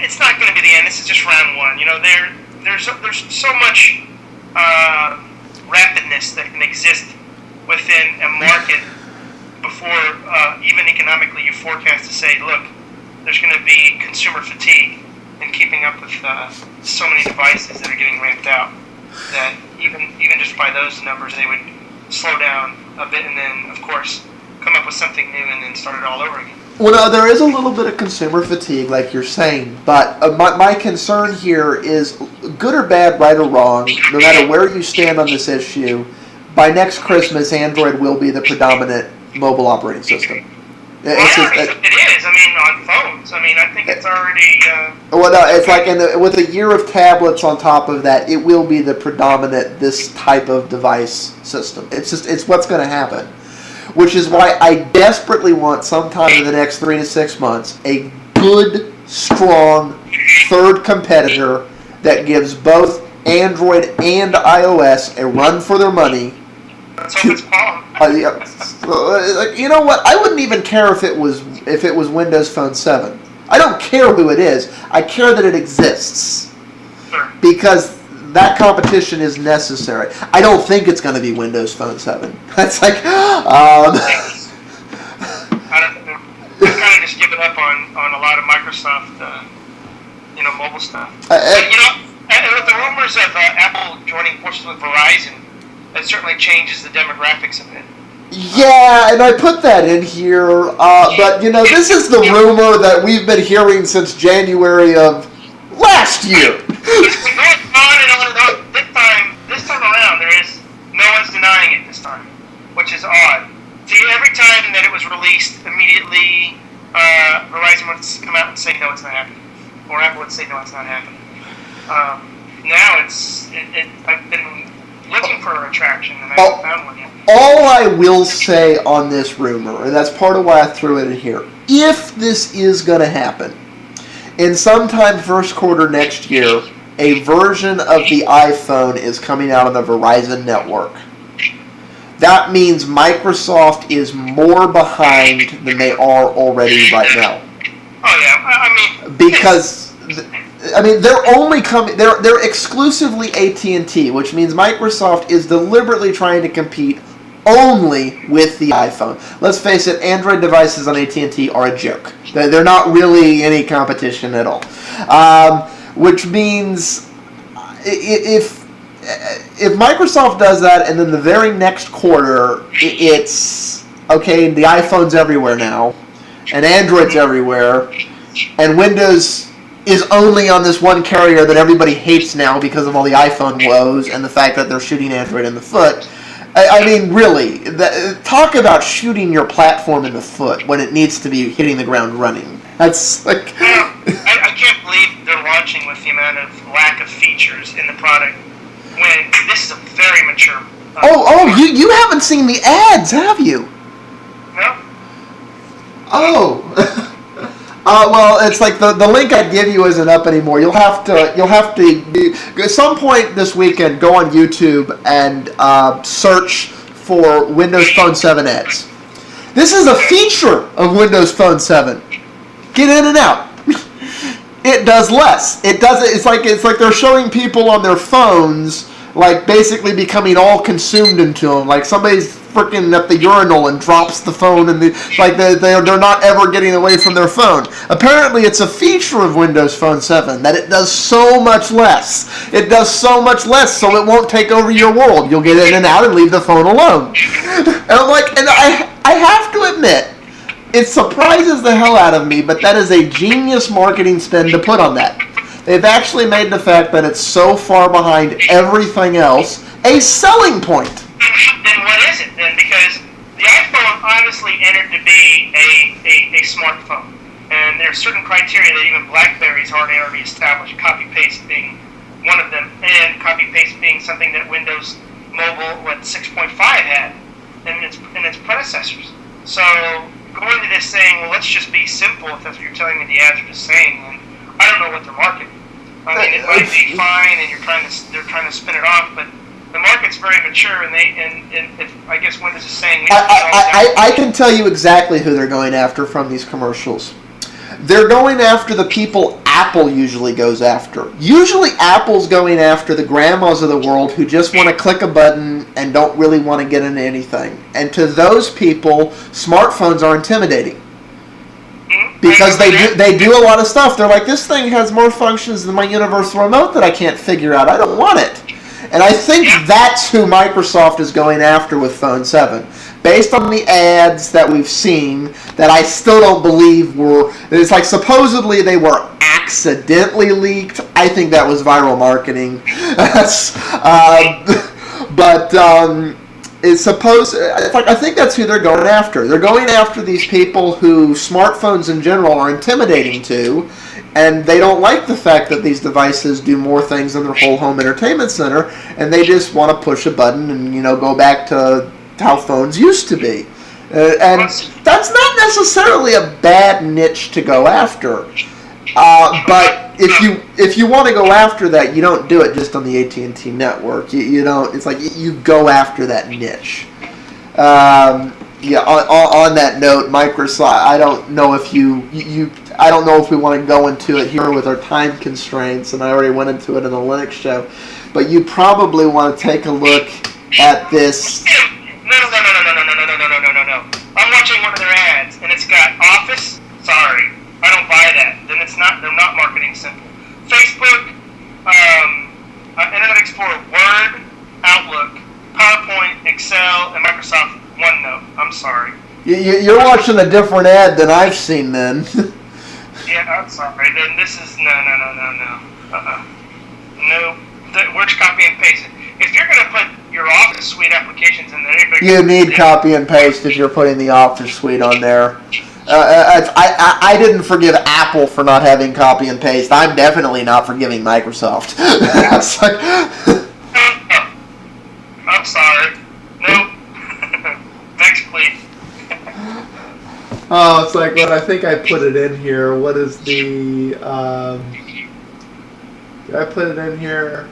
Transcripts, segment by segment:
it's not going to be the end. This is just round one. There's so much rapidness that can exist within a market before even economically you forecast to say, look, there's going to be consumer fatigue in keeping up with so many devices that are getting ramped out, that even just by those numbers, they would slow down a bit and then, of course, come up with something new and then start it all over again. Well, no, there is a little bit of consumer fatigue, like you're saying, but my concern here is, good or bad, right or wrong, no matter where you stand on this issue, by next Christmas, Android will be the predominant mobile operating system. It is. I mean, on phones. I mean, I think it's already. Well, no, it's like with a year of tablets on top of that, it will be the predominant this type of device system. It's what's going to happen, which is why I desperately want sometime in the next 3 to 6 months a good, strong third competitor that gives both Android and iOS a run for their money. Let's hope it's Palm. You know what? I wouldn't even care if it was Windows Phone 7. I don't care who it is. I care that it exists. Sure. Because that competition is necessary. I don't think it's going to be Windows Phone 7. That's like, I don't know. I've kind of just given up on a lot of Microsoft, mobile stuff. And with the rumors of Apple joining forces with Verizon, that certainly changes the demographics of it. Yeah, and I put that in here, but this is the rumor that we've been hearing since January of last year. It's been going on and on and on. This time around, no one's denying it this time, which is odd. See, every time that it was released, immediately Verizon would come out and say, no, it's not happening. Or Apple would say, no, it's not happening. Now I've been looking for a retraction, and I haven't found one yet. All I will say on this rumor, and that's part of why I threw it in here, if this is going to happen, in sometime first quarter next year, a version of the iPhone is coming out on the Verizon network. That means Microsoft is more behind than they are already right now. Oh yeah, because they're exclusively AT&T, which means Microsoft is deliberately trying to compete only with the iPhone. Let's face it, Android devices on AT&T are a joke. They're not really any competition at all. Which means if Microsoft does that, and then the very next quarter, it's, okay, the iPhone's everywhere now, and Android's everywhere, and Windows is only on this one carrier that everybody hates now because of all the iPhone woes and the fact that they're shooting Android in the foot. I mean, really, talk about shooting your platform in the foot when it needs to be hitting the ground running. That's like... I can't believe they're launching with the amount of lack of features in the product when this is a very mature... You haven't seen the ads, have you? No. Oh. Well, it's like the link I give you isn't up anymore. You'll have to at some point this weekend go on YouTube and search for Windows Phone 7 ads. This is a feature of Windows Phone 7. Get in and out. It does less. It's like they're showing people on their phones, like basically becoming all consumed into them. Like somebody's freaking at the urinal and drops the phone, and they're not ever getting away from their phone. Apparently, it's a feature of Windows Phone 7 that it does so much less. It does so much less, so it won't take over your world. You'll get in and out and leave the phone alone. And I'm like, and I have to admit, it surprises the hell out of me, but that is a genius marketing spin to put on that. They've actually made the fact that it's so far behind everything else a selling point. Then what is it then? Because the iPhone obviously entered to be a smartphone. And there are certain criteria that even BlackBerry's already established, copy-paste being one of them, and copy-paste being something that Windows Mobile 6.5 had in its predecessors. So going to this saying, well, let's just be simple, if that's what you're telling me the ads are just saying, then I don't know what they're marketing. I mean, it might be fine, and they're trying to spin it off, but the market's very mature, and if I guess Windows is saying... I can tell you exactly who they're going after from these commercials. They're going after the people Apple usually goes after. Usually Apple's going after the grandmas of the world who just want to click a button and don't really want to get into anything. And to those people, smartphones are intimidating. Because they do a lot of stuff. They're like, this thing has more functions than my universal remote that I can't figure out. I don't want it. And I think that's who Microsoft is going after with Phone 7. Based on the ads that we've seen, that I still don't believe were, it's like supposedly they were accidentally leaked. I think that was viral marketing. It's supposed, I think that's who they're going after. They're going after these people who smartphones in general are intimidating to, and they don't like the fact that these devices do more things than their whole home entertainment center, and they just want to push a button and, go back to how phones used to be. And that's not necessarily a bad niche to go after. But if you want to go after that, you don't do it just on the AT&T network. You don't. It's like you go after that niche. On that note, Microsoft. I don't know if I don't know if we want to go into it here with our time constraints, and I already went into it in the Linux show. But you probably want to take a look at this. No. I'm watching one of their ads, and it's got Office. Sorry, I don't buy that. Then they're not marketing simple. Facebook, Internet Explorer, Word, Outlook, PowerPoint, Excel, and Microsoft OneNote. I'm sorry. You're watching a different ad than I've seen then. Yeah, I'm sorry. Then this is no. No, we're just copy and paste it. If you're going to put your Office Suite applications in there, you need copy and paste if you're putting the Office Suite on there. I didn't forgive Apple for not having copy and paste. I'm definitely not forgiving Microsoft. I'm sorry. Nope. Next, please. Oh, it's like, I think I put it in here. What is the... did I put it in here?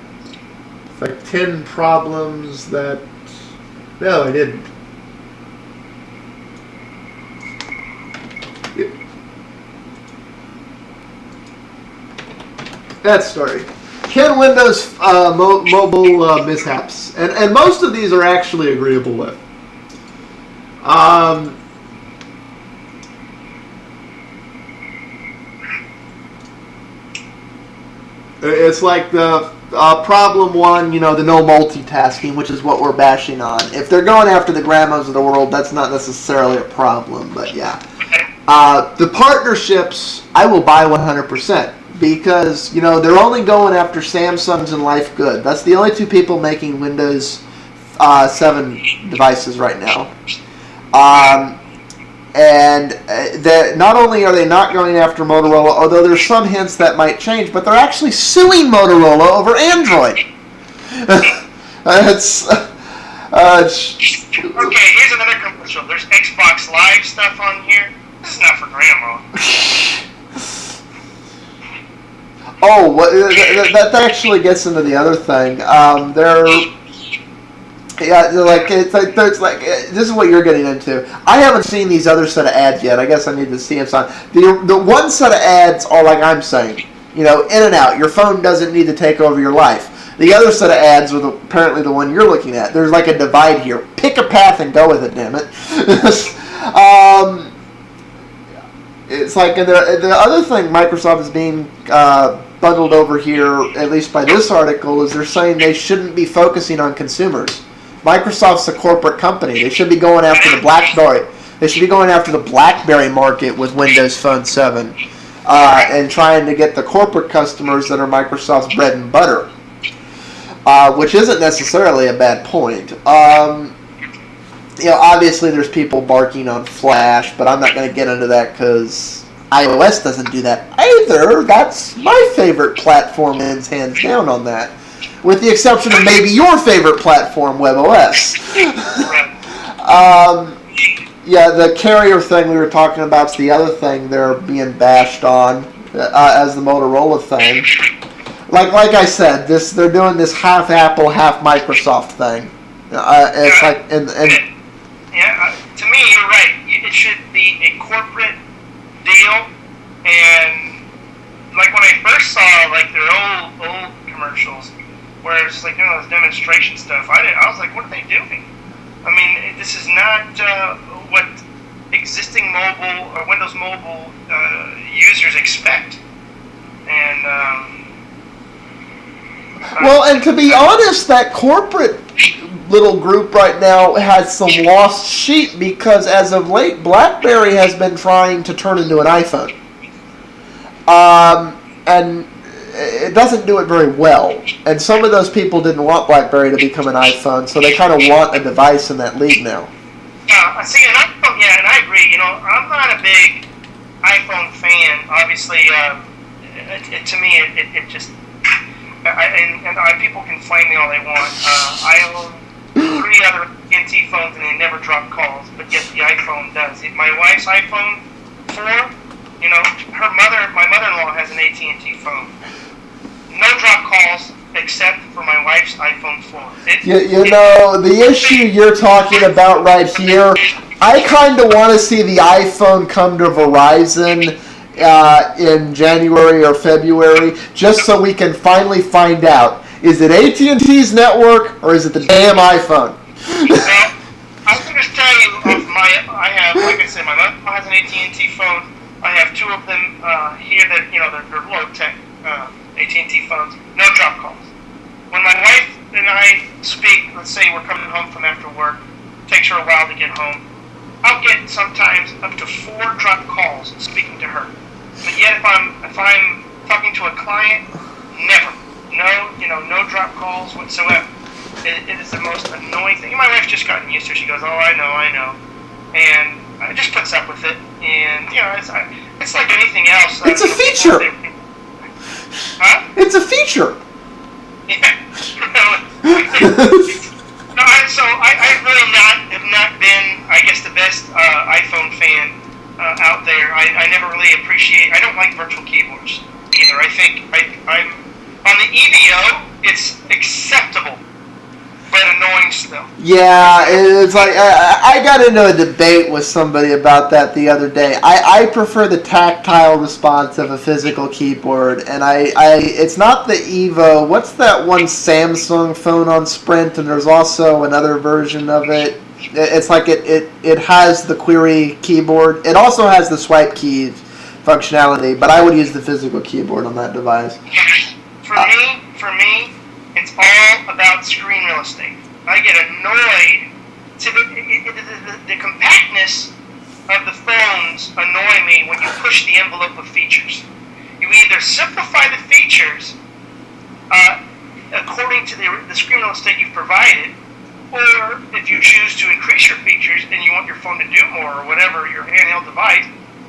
It's like 10 problems that... No, I didn't. That story. 10 Windows mobile mishaps. And most of these are actually agreeable with. It's like the problem one, the no multitasking, which is what we're bashing on. If they're going after the grandmas of the world, that's not necessarily a problem, but yeah. The partnerships, I will buy 100%. Because, they're only going after Samsungs and Life Good. That's the only two people making Windows 7 devices right now. And not only are they not going after Motorola, although there's some hints that might change, but they're actually suing Motorola over Android. Okay, here's another commercial. There's Xbox Live stuff on here. This is not for grandma. Oh, that actually gets into the other thing. This is what you're getting into. I haven't seen these other set of ads yet. I guess I need to see them. The one set of ads are like I'm saying, in and out. Your phone doesn't need to take over your life. The other set of ads are apparently the one you're looking at. There's like a divide here. Pick a path and go with it, damn it. It's like the other thing Microsoft is being bundled over here, at least by this article, is they're saying they shouldn't be focusing on consumers. Microsoft's a corporate company. They should be going after the BlackBerry. They should be going after the BlackBerry market with Windows Phone 7 and trying to get the corporate customers that are Microsoft's bread and butter, which isn't necessarily a bad point. Obviously there's people barking on Flash, but I'm not going to get into that because iOS doesn't do that either. That's my favorite platform, hands down on that. With the exception of maybe your favorite platform, WebOS. The carrier thing we were talking about is the other thing they're being bashed on as the Motorola thing. Like I said, they're doing this half Apple, half Microsoft thing. It's like to me, you're right. It should be a corporate deal, and like when I first saw like their old commercials, where it's like this demonstration stuff, I was like, what are they doing? I mean, this is not what existing mobile or Windows Mobile users expect. And well, and to be honest, that corporate little group right now has some lost sheep because as of late, BlackBerry has been trying to turn into an iPhone. And it doesn't do it very well. And some of those people didn't want BlackBerry to become an iPhone, so they kind of want a device in that league now. See, and I agree. I'm not a big iPhone fan. Obviously, to me, it just... people can flame me all they want. I own 3 other AT&T phones and they never drop calls, but yet the iPhone does. My wife's iPhone 4, my mother-in-law has an AT&T phone. No drop calls except for my wife's iPhone 4. The issue you're talking about right here, I kind of want to see the iPhone come to Verizon in January or February, just so we can finally find out, is it AT&T's network or is it the damn iPhone? Well, I can just tell you, I have, like I said, my mother has an AT&T phone. I have 2 of them here that, they're low-tech AT&T phones. No drop calls. When my wife and I speak, let's say we're coming home from after work, takes her a while to get home, I'll get sometimes up to 4 drop calls speaking to her. But yet if I'm talking to a client, never. No drop calls whatsoever. It is the most annoying thing. My wife's just gotten used to it. She goes, oh, I know. And I just puts up with it. And, it's like anything else. It's a feature. Huh? It's a feature. Yeah. So I really have not been, I guess, the best iPhone fan out there. I never really I don't like virtual keyboards either. I think I'm on the EVO, it's acceptable, but annoying still. Yeah, it's like I got into a debate with somebody about that the other day. I prefer the tactile response of a physical keyboard, and it's not the Evo. What's that one Samsung phone on Sprint? And there's also another version of it. It's like it has the query keyboard. It also has the swipe keys functionality, but I would use the physical keyboard on that device. For me, it's all about screen real estate. I get annoyed. The compactness of the phones annoy me when you push the envelope of features. You either simplify the features according to the screen real estate you've provided, or if you choose to increase your features and you want your phone to do more or whatever, your handheld device,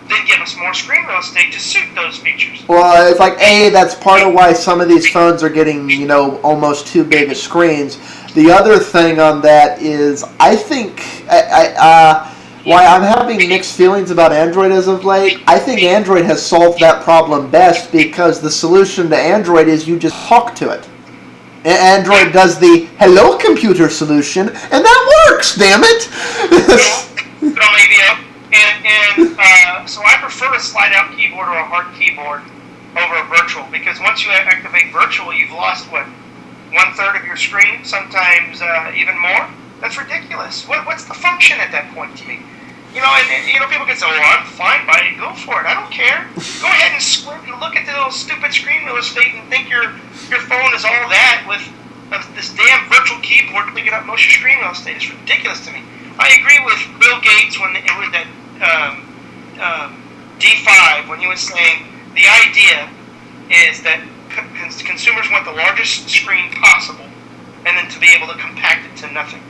then give us more screen real estate to suit those features. Well, it's like, that's part of why some of these phones are getting, almost too big of screens. The other thing on that is, I think, why I'm having mixed feelings about Android as of late, I think Android has solved that problem best because the solution to Android is you just talk to it. Android does the hello computer solution, and that works, damn it! So I prefer a slide-out keyboard or a hard keyboard over a virtual, because once you activate virtual, you've lost, 1/3 of your screen, sometimes even more? That's ridiculous. What's the function at that point to me? People can say, well, I'm fine by it. Go for it. I don't care. Go ahead and squint and look at the little stupid screen real estate and think your phone is all that with this damn virtual keyboard picking up most of your screen real estate. It's ridiculous to me. I agree with Bill Gates when it was that D5, when he was saying the idea is that consumers want the largest screen possible and then to be able to compact it to nothing.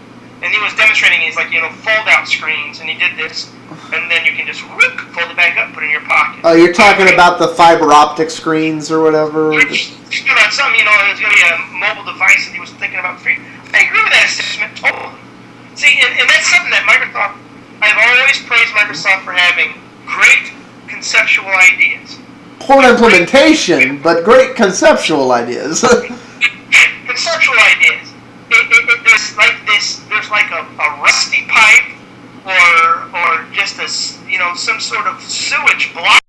And he was demonstrating, he's like, fold out screens, and he did this, and then you can just fold it back up, put it in your pocket. Oh, you're talking about the fiber optic screens or whatever? It's about something, it's going to be a mobile device that he was thinking about. I agree with that assessment totally. See, and that's something that Microsoft, I've always praised Microsoft for having great conceptual ideas. Poor implementation, but great conceptual ideas. Conceptual ideas. There's like a rusty pipe or just some sort of sewage block